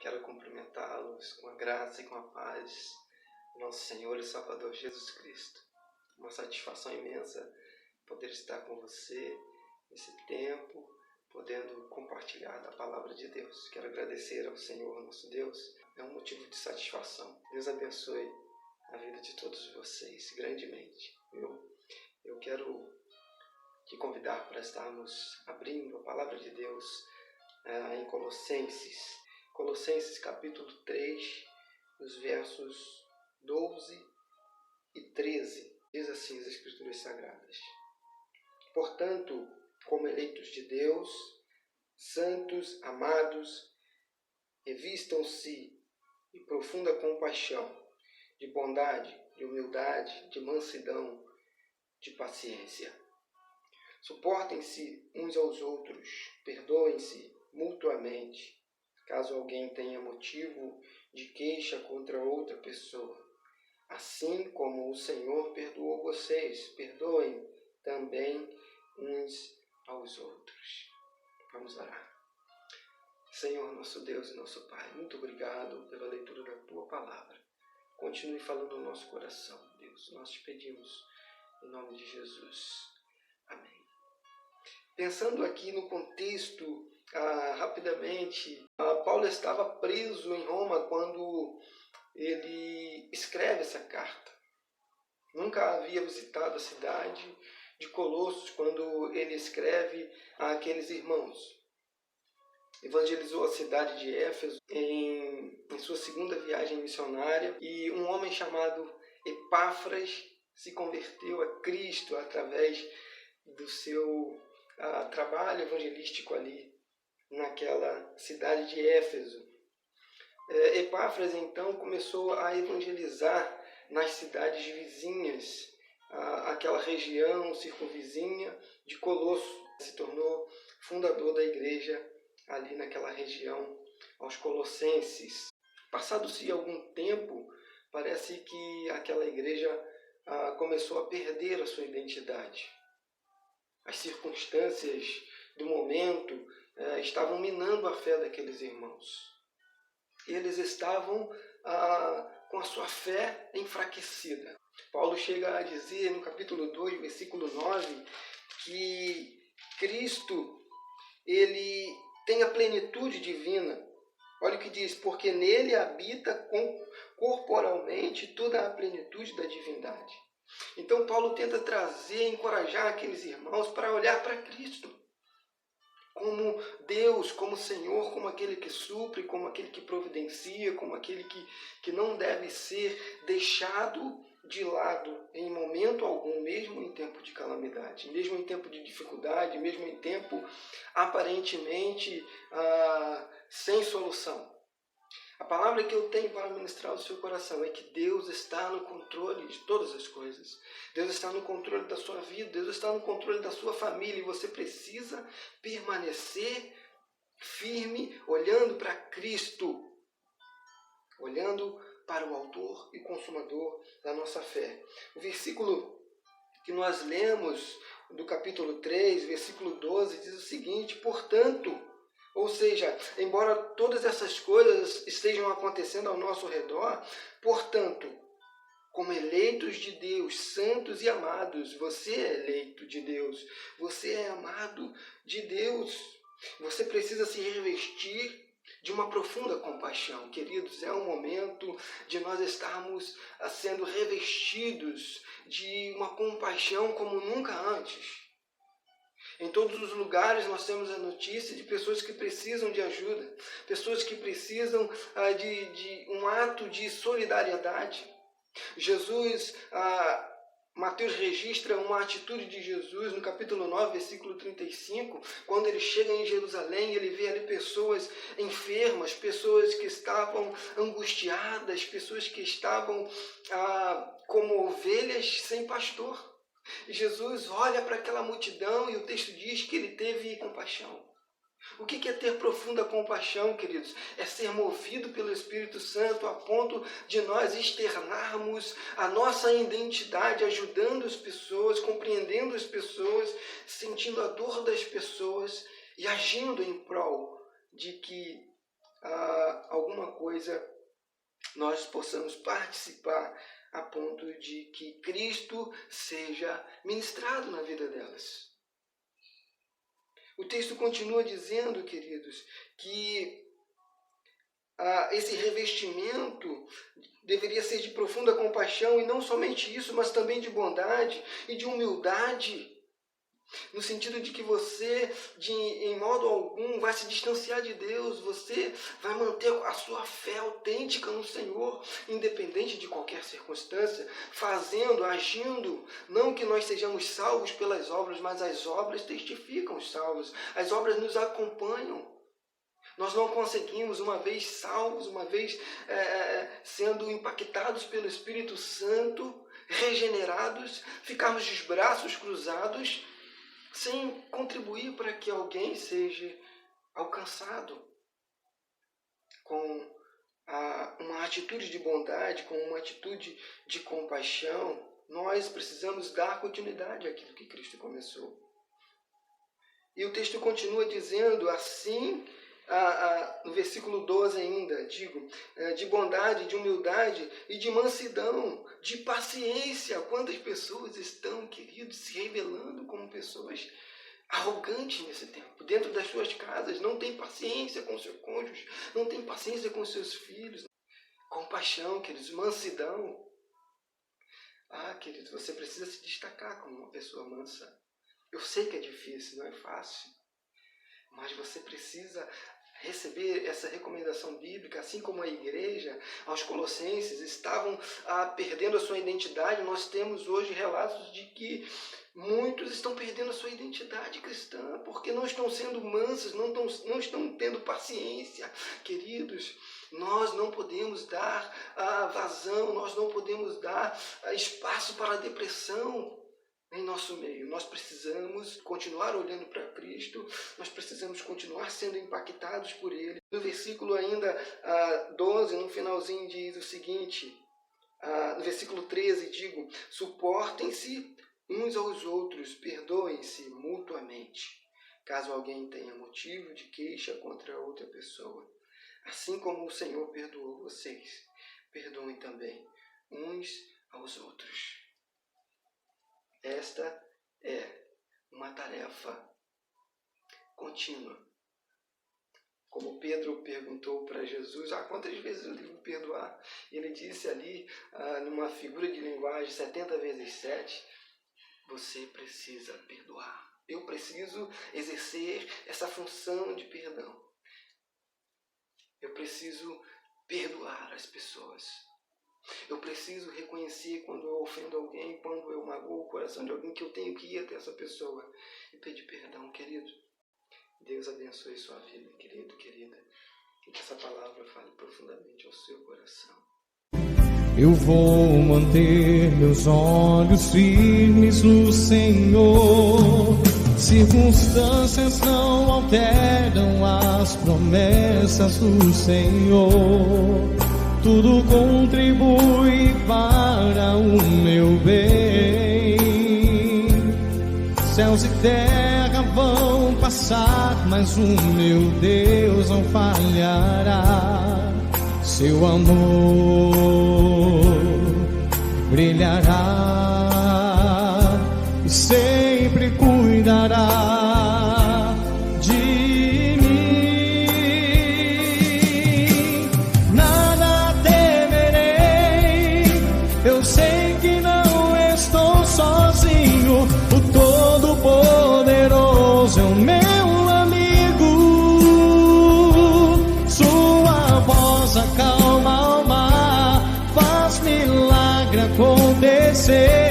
Quero cumprimentá-los com a graça e com a paz do nosso Senhor e Salvador Jesus Cristo. Uma satisfação imensa poder estar com você nesse tempo, podendo compartilhar da palavra de Deus. Quero agradecer ao Senhor, nosso Deus. É um motivo de satisfação. Deus abençoe a vida de todos vocês grandemente. Eu quero te convidar para estarmos abrindo a palavra de Deus em Colossenses. Colossenses capítulo 3, os versos 12 e 13. Diz assim as Escrituras Sagradas: Portanto, como eleitos de Deus, santos, amados, revistam-se de profunda compaixão, de bondade, de humildade, de mansidão, de paciência. Suportem-se uns aos outros, perdoem-se mutuamente, caso alguém tenha motivo de queixa contra outra pessoa. Assim como o Senhor perdoou vocês, perdoem também uns aos outros. Vamos orar. Senhor, nosso Deus e nosso Pai, muito obrigado pela leitura da Tua Palavra. Continue falando no nosso coração, Deus. Nós te pedimos em nome de Jesus. Amém. Pensando aqui no contexto, rapidamente, Paulo estava preso em Roma quando ele escreve essa carta. Nunca havia visitado a cidade de Colossos quando ele escreve àqueles irmãos. Evangelizou a cidade de Éfeso em sua segunda viagem missionária e um homem chamado Epáfras se converteu a Cristo através do seu trabalho evangelístico ali naquela cidade de Éfeso. Epáfras então começou a evangelizar nas cidades vizinhas, aquela região circunvizinha de Colosso. Se tornou fundador da igreja ali naquela região, aos Colossenses. Passado-se algum tempo, parece que aquela igreja começou a perder a sua identidade. As circunstâncias do momento estavam minando a fé daqueles irmãos. Eles estavam com a sua fé enfraquecida. Paulo chega a dizer no capítulo 2, versículo 9, que Cristo ele tem a plenitude divina. Olha o que diz: porque nele habita corporalmente toda a plenitude da divindade. Então Paulo tenta trazer, encorajar aqueles irmãos para olhar para Cristo como Deus, como Senhor, como aquele que supre, como aquele que providencia, como aquele que não deve ser deixado de lado em momento algum, mesmo em tempo de calamidade, mesmo em tempo de dificuldade, mesmo em tempo aparentemente sem solução. A palavra que eu tenho para ministrar ao seu coração é que Deus está no controle de todas as coisas. Deus está no controle da sua vida, Deus está no controle da sua família, e você precisa permanecer firme, olhando para Cristo, olhando para o autor e consumador da nossa fé. O versículo que nós lemos do capítulo 3, versículo 12, diz o seguinte: portanto, ou seja, embora todas essas coisas estejam acontecendo ao nosso redor, portanto, como eleitos de Deus, santos e amados, você é eleito de Deus, você é amado de Deus, você precisa se revestir de uma profunda compaixão. Queridos, é um momento de nós estarmos sendo revestidos de uma compaixão como nunca antes. Em todos os lugares nós temos a notícia de pessoas que precisam de ajuda, pessoas que precisam de um ato de solidariedade. Mateus registra uma atitude de Jesus no capítulo 9, versículo 35, quando ele chega em Jerusalém, ele vê ali pessoas enfermas, pessoas que estavam angustiadas, pessoas que estavam como ovelhas sem pastor. E Jesus olha para aquela multidão e o texto diz que ele teve compaixão. O que é ter profunda compaixão, queridos? É ser movido pelo Espírito Santo a ponto de nós externarmos a nossa identidade, ajudando as pessoas, compreendendo as pessoas, sentindo a dor das pessoas e agindo em prol de que alguma coisa nós possamos participar a ponto de que Cristo seja ministrado na vida delas. O texto continua dizendo, queridos, que esse revestimento deveria ser de profunda compaixão, e não somente isso, mas também de bondade e de humildade, no sentido de que você, em modo algum, vai se distanciar de Deus, você vai manter a sua fé autêntica no Senhor, independente de qualquer circunstância, agindo, não que nós sejamos salvos pelas obras, mas as obras testificam os salvos, as obras nos acompanham. Nós não conseguimos, uma vez salvos, uma vez sendo impactados pelo Espírito Santo, regenerados, ficarmos de braços cruzados, sem contribuir para que alguém seja alcançado com uma atitude de bondade, com uma atitude de compaixão. Nós precisamos dar continuidade àquilo que Cristo começou. E o texto continua dizendo assim, no versículo 12 ainda, de bondade, de humildade e de mansidão, de paciência. Quantas pessoas estão, queridos, se revelando como pessoas arrogantes nesse tempo, dentro das suas casas, não tem paciência com seu cônjuge, não tem paciência com seus filhos. Compaixão, queridos, mansidão. Queridos, você precisa se destacar como uma pessoa mansa. Eu sei que é difícil, não é fácil, mas você precisa receber essa recomendação bíblica, assim como a igreja, aos Colossenses, estavam perdendo a sua identidade. Nós temos hoje relatos de que muitos estão perdendo a sua identidade cristã, porque não estão sendo mansos, não estão tendo paciência. Queridos, nós não podemos dar vazão, nós não podemos dar espaço para a depressão em nosso meio. Nós precisamos continuar olhando para Cristo, nós precisamos continuar sendo impactados por Ele. No versículo ainda 12, no finalzinho, diz o seguinte, no versículo 13, suportem-se uns aos outros, perdoem-se mutuamente, caso alguém tenha motivo de queixa contra outra pessoa. Assim como o Senhor perdoou vocês, perdoem também uns aos outros. Esta é uma tarefa contínua. Como Pedro perguntou para Jesus, quantas vezes eu devo perdoar? Ele disse ali, numa figura de linguagem, 70 vezes 7, você precisa perdoar. Eu preciso exercer essa função de perdão. Eu preciso perdoar as pessoas. Eu preciso reconhecer quando eu ofendo alguém, quando eu magoo o coração de alguém, que eu tenho que ir até essa pessoa e pedir perdão, querido. Deus abençoe sua vida, querido, querida. E que essa palavra fale profundamente ao seu coração. Eu vou manter meus olhos firmes no Senhor. Circunstâncias não alteram as promessas do Senhor. Tudo contribui para o meu bem. Céus e terra vão passar, mas o meu Deus não falhará. Seu amor brilhará e sempre cuidará de mim. Nada temerei, eu sei que não estou sozinho. O Todo-Poderoso é o meu amigo. Sua voz acalma o mar, faz milagre acontecer.